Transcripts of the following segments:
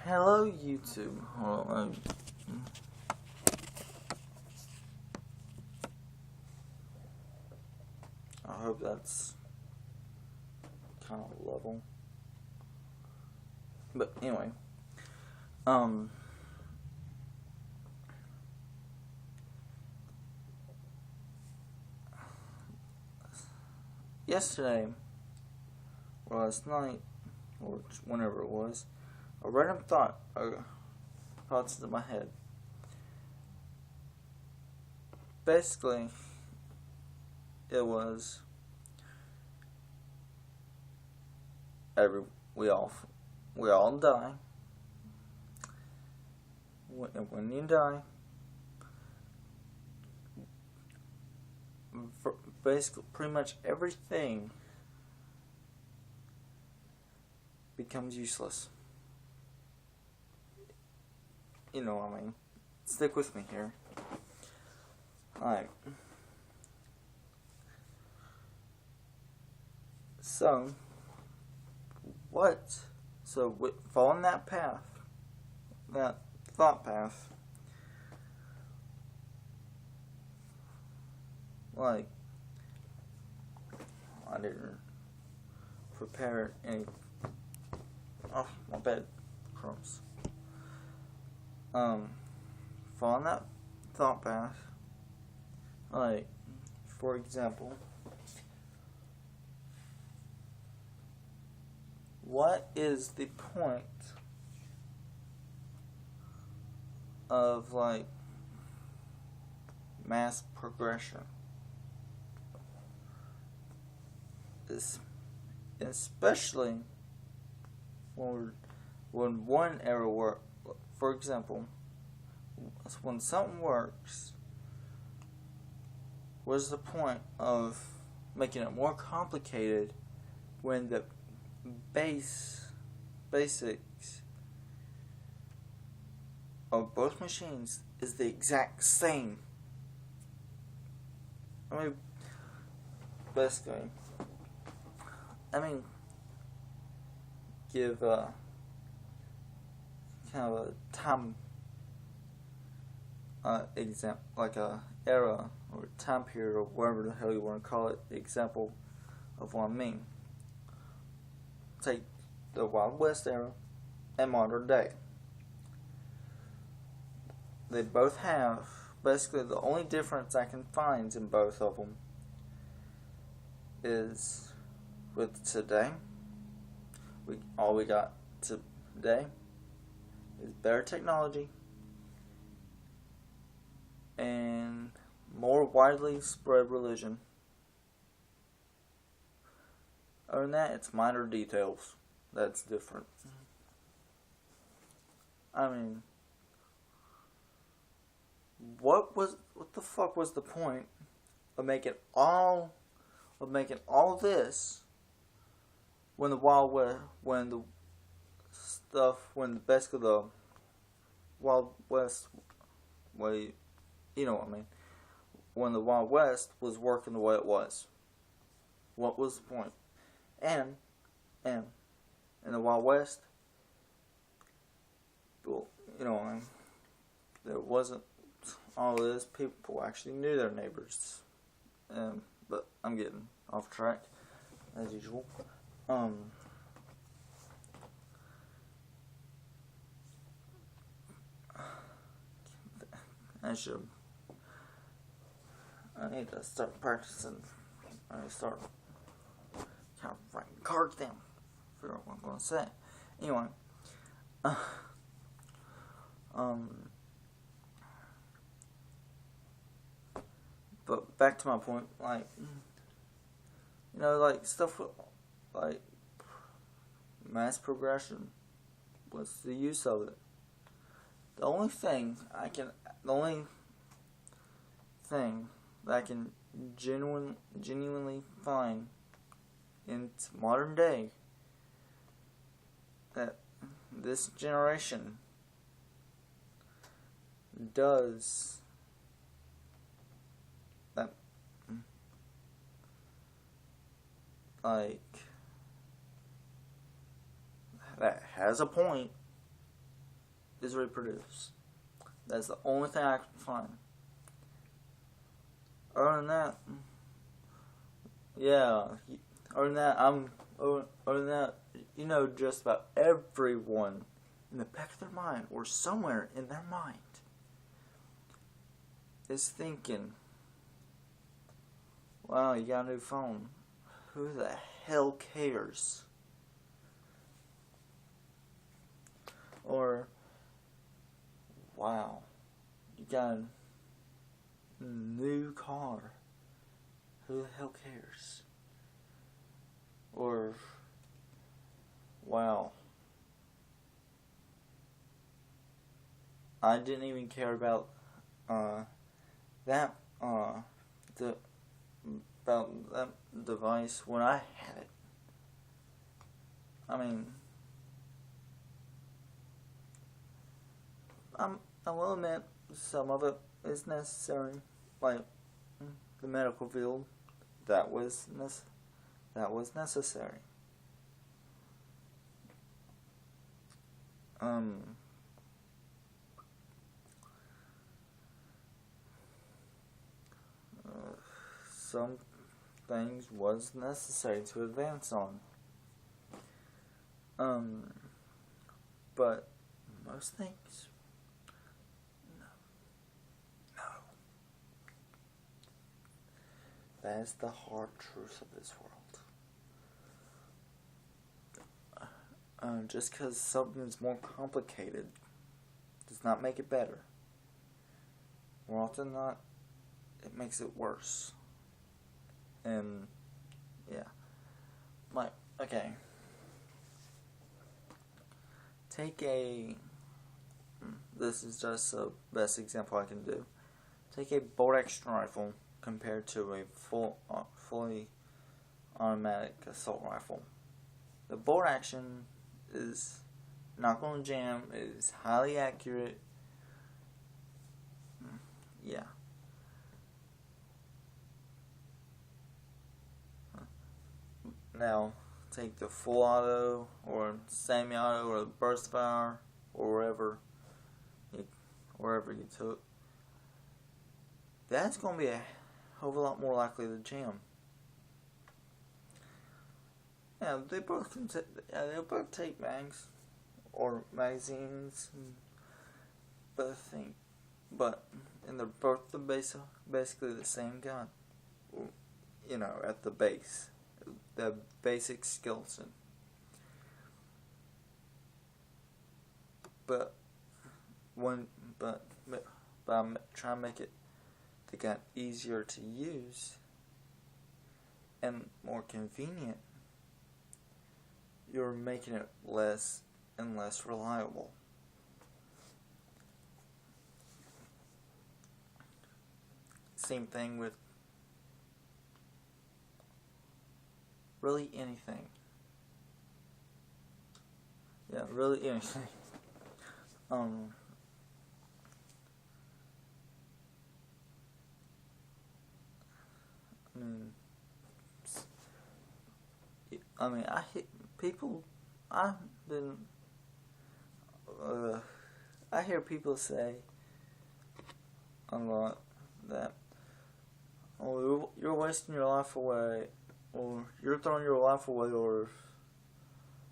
Hello, YouTube. Hold on. I hope that's kind of level. But anyway, yesterday, or last night, or whenever it was, a random thought popped into my head. Basically, it was we all die. When you die, basically pretty much everything becomes useless. You know what I mean? Stick with me here. Alright. So, following that path, that thought path, like, I didn't prepare any, oh, my bad, crumbs. Following that thought path, like, for example, what is the point of, like, mass progression? Especially when one error works. For example, when something works, what's the point of making it more complicated when the basics of both machines is the exact same? Basically, give kind of a time example, like a era or time period or whatever the hell you want to call it, example of what I mean. Take the Wild West era and modern day. They both have, basically the only difference I can find in both of them is with today, all we got today is better technology and more widely spread religion. Other than that, it's minor details that's different. What the fuck was the point of making all this when the Wild West, basically the Wild West, you know what I mean, when the Wild West was working the way it was? What was the point? And in the Wild West, well, you know what I mean, there wasn't all this. People actually knew their neighbors. But I'm getting off track as usual. I need to start practicing. I need to start kind of writing cards down. Figure out what I'm going to say. Anyway, but back to my point, like, like stuff like mass progression. What's the use of it? The only thing that I can genuinely find in modern day that this generation does that, like, that has a point is reproduce. That's the only thing I can find. Other than that, yeah. Other than that, you know, just about everyone in the back of their mind, or somewhere in their mind, is thinking, wow, you got a new phone. Who the hell cares? Or, wow, you got a new car. Who the hell cares? Or, wow, I didn't even care about that about that device when I had it. I mean, I will admit some of it is necessary, like the medical field. That was necessary. Some things was necessary to advance on. But most things, no. That is the hard truth of this world. Just because something is more complicated does not make it better. More often than not, it makes it worse. And, yeah. Okay. This is just the best example I can do. Take a bolt-action rifle compared to a fully automatic assault rifle. The bolt action is not going to jam. It is highly accurate. Yeah. Now, take the full auto or semi-auto or the burst fire or wherever you took. That's going to be a hell of a lot more likely to jam. Yeah, they both take mags or magazines, and they're both basically the same gun. You know, at the base, the basic skeleton. But I'm trying to make it the gun easier to use and more convenient. You're making it less and less reliable. Same thing with really anything. Yeah, really anything. I hear people say a lot that, oh, you're wasting your life away, or you're throwing your life away, or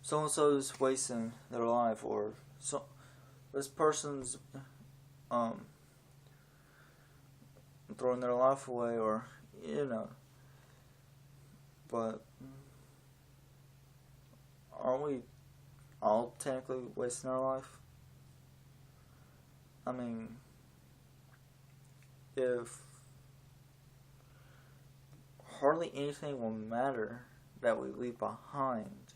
so and so is wasting their life, or so this person's throwing their life away, or you know. But aren't we all technically wasting our life? I mean, if hardly anything will matter that we leave behind,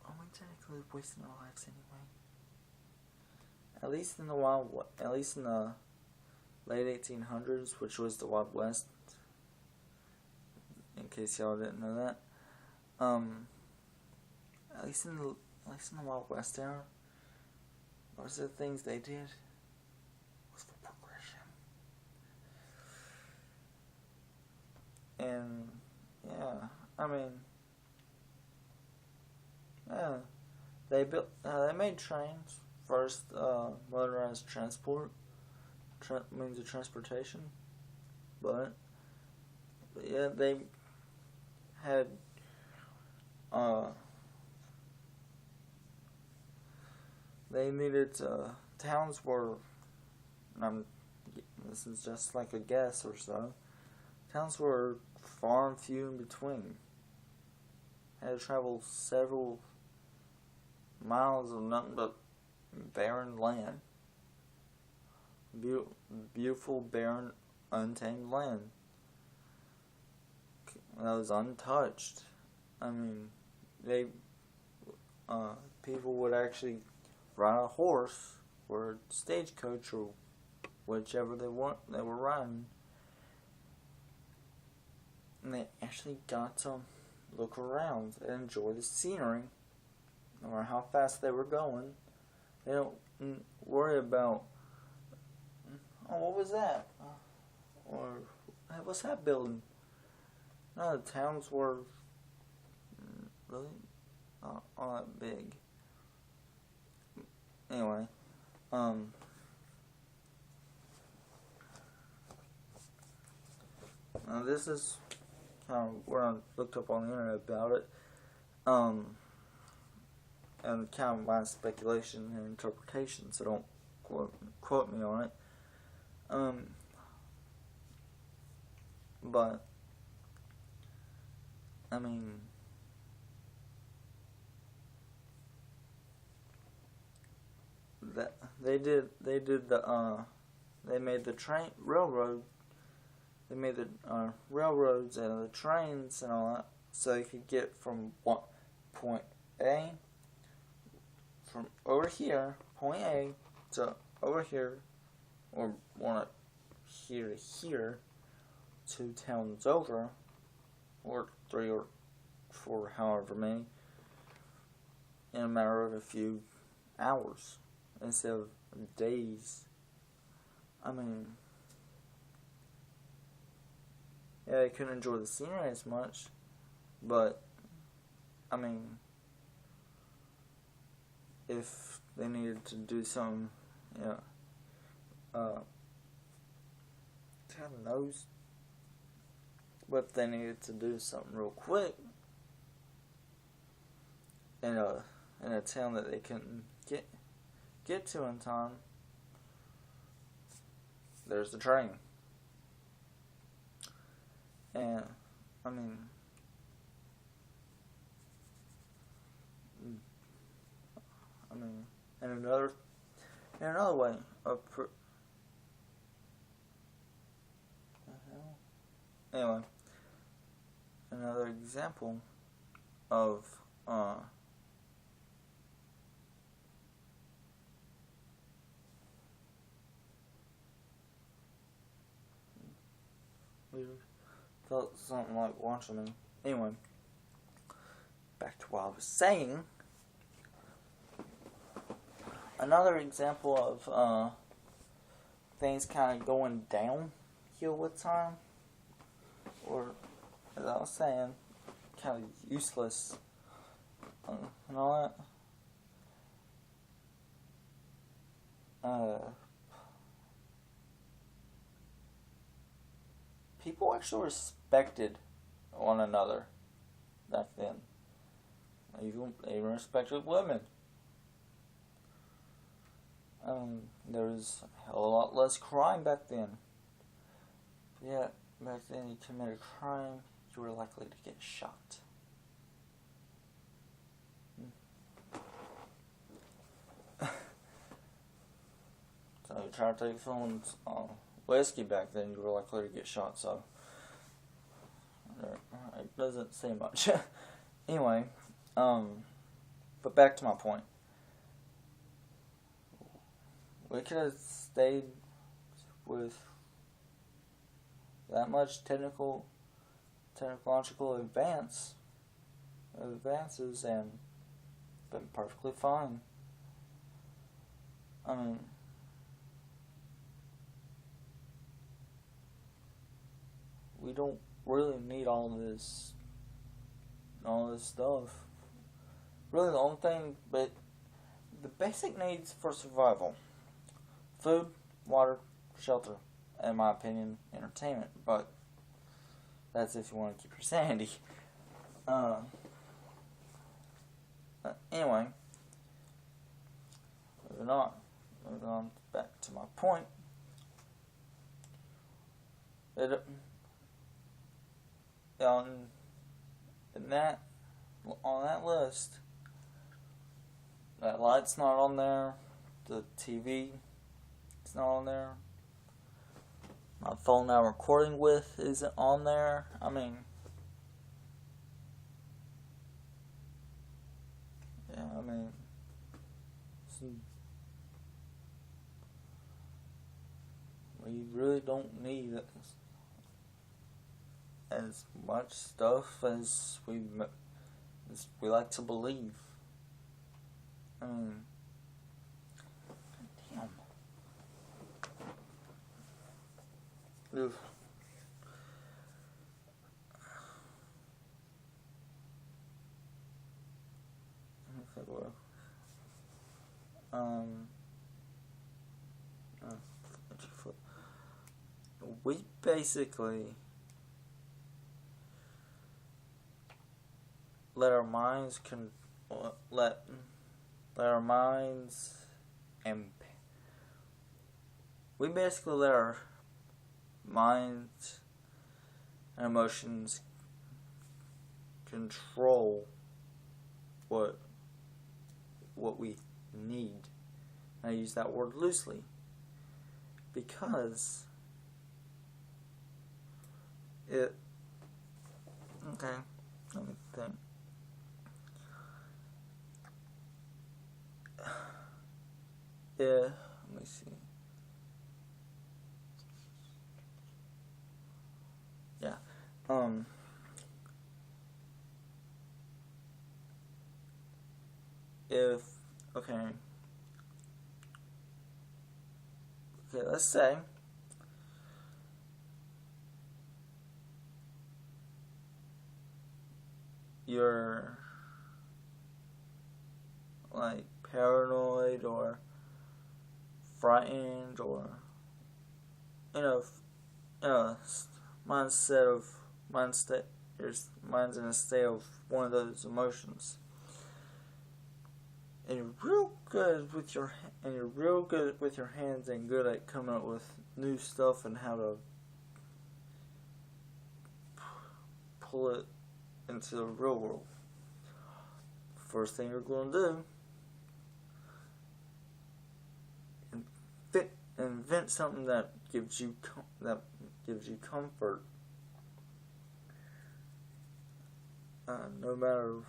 are we technically wasting our lives anyway? At least in the late 1800s, which was the Wild West, in case y'all didn't know that. At least in the Wild West era, most of the things they did was for progression. And yeah, I mean, Yeah, they made trains first, motorized transport, means of transportation, but yeah, they had uh, they needed towns were this is just like a guess or so. Towns were far and few in between. Had to travel several miles of nothing but barren land. Beautiful, barren, untamed land. That was untouched. I mean, they people would actually ride a horse or a stagecoach or whichever they were riding, and they actually got to look around and enjoy the scenery, no matter how fast they were going. They don't worry about, oh, what was that? Or, hey, what's that building? No, the towns were really not all that big. Anyway, this is kind of where I looked up on the internet about it, and kind of my speculation and interpretation, so don't quote me on it. But I mean, that they made the railroad. They made the railroads and the trains and all that, so they could get from point A, from over here, point A, to over here, or here to here, 2 towns over, or 3 or 4, however many, in a matter of a few hours instead of days. I mean, yeah, they couldn't enjoy the scenery as much, but I mean, if they needed to do something, God knows, but if they needed to do something real quick in a town that they couldn't get to in time, there's the train. And I mean, in another way, anyway, another example of we felt something like watching me. Anyway, back to what I was saying. Another example of things kind of going downhill with time, or as I was saying, kind of useless and all that. People actually respected one another back then. Even respected women. There was a hell of a lot less crime back then. Yeah, back then you committed a crime, you were likely to get shot. So you try to take someone's whiskey back then, you were likely to get shot, so it doesn't say much. Anyway, but back to my point. We could have stayed with that much technological advances and been perfectly fine. I mean, we don't really need all this stuff. really the only thing, but the basic needs for survival: food, water, shelter, in my opinion, entertainment. But that's if you want to keep your sanity. Anyway, moving on back to my point. On that list, that light's not on there, the TV it's not on there, my phone I'm recording with isn't on there. I mean, we really don't need as much stuff as we like to believe. Damn. Oof. We basically let our minds we basically let our minds and emotions control what we need. I use that word loosely because let me think. Let me see. Yeah. Let's say you're like paranoid or frightened or your mind's in a state of one of those emotions, and you're real good with your hands and good at coming up with new stuff and how to pull it into the real world. First thing you're going to do, invent something that gives you comfort. No matter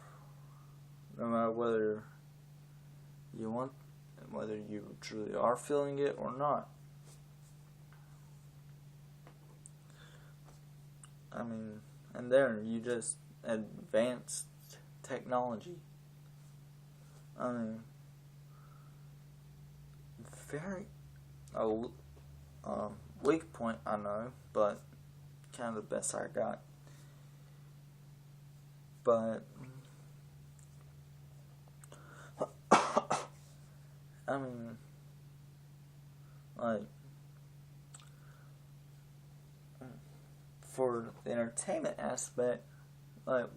whether you truly are feeling it or not. And there you just advanced technology. Very weak point, I know, but kind of the best I got. But for the entertainment aspect, kind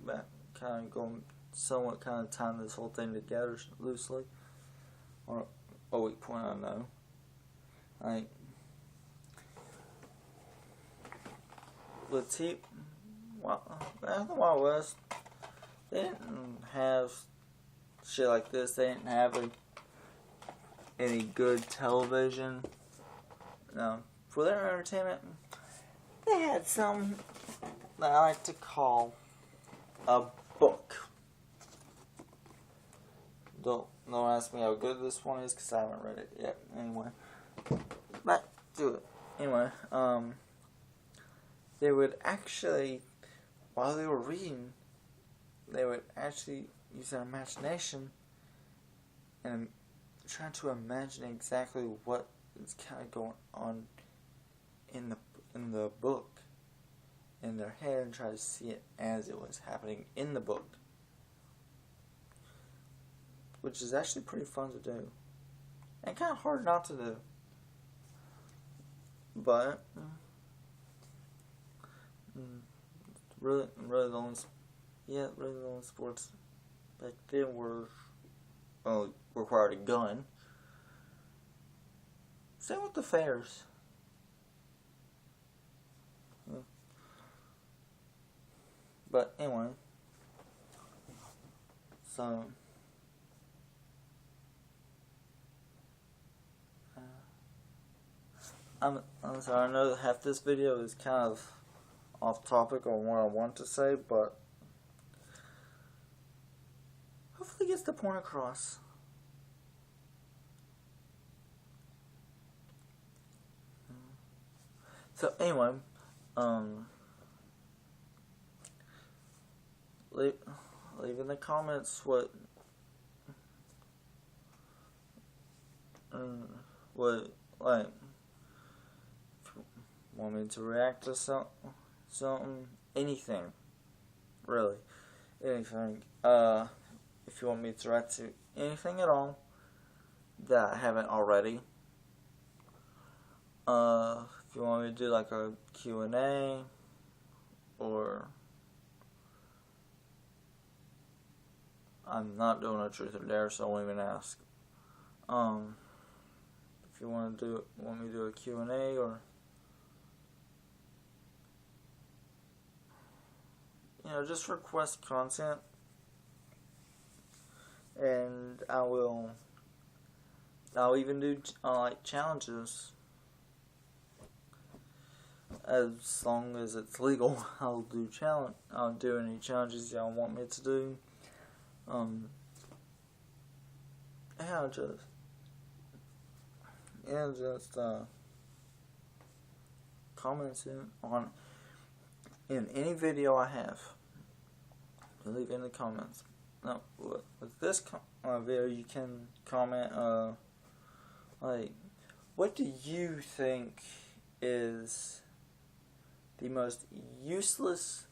of going somewhat kind of tying this whole thing together loosely, or a weak point, I know. Back in the Wild West, they didn't have shit like this. They didn't have any good television. No, for their entertainment, they had something that I like to call a book. Don't ask me how good this one is because I haven't read it yet. Anyway, back to it. Anyway, they would actually, while they were reading, they would actually use their imagination and try to imagine exactly what is kind of going on in the book in their head and try to see it as it was happening in the book. which is actually pretty fun to do. And kind of hard not to do. But really the only sports back then were required a gun. Same with the fairs. But anyway, so I'm sorry. I know that half this video is kind of off topic on what I want to say, but hopefully it gets the point across. So anyway, leave in the comments what like if you want me to react to something, anything, really, anything. If you want me to react to anything at all that I haven't already. If you want me to do like a Q&A or I'm not doing a truth or dare, so I won't even ask. If you want me to do a Q&A or just request content, and I'll even do like challenges. As long as it's legal, I'll do any challenges y'all want me to do. Just comments in any video I have. Leave in the comments. Now, with this video, you can comment like, what do you think is the most useless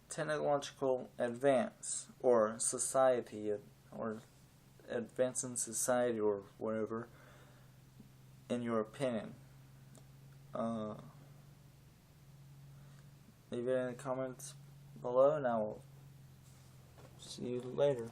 technological advance or society or advance in society or whatever, in your opinion? Leave it in the comments below, and I will see you later.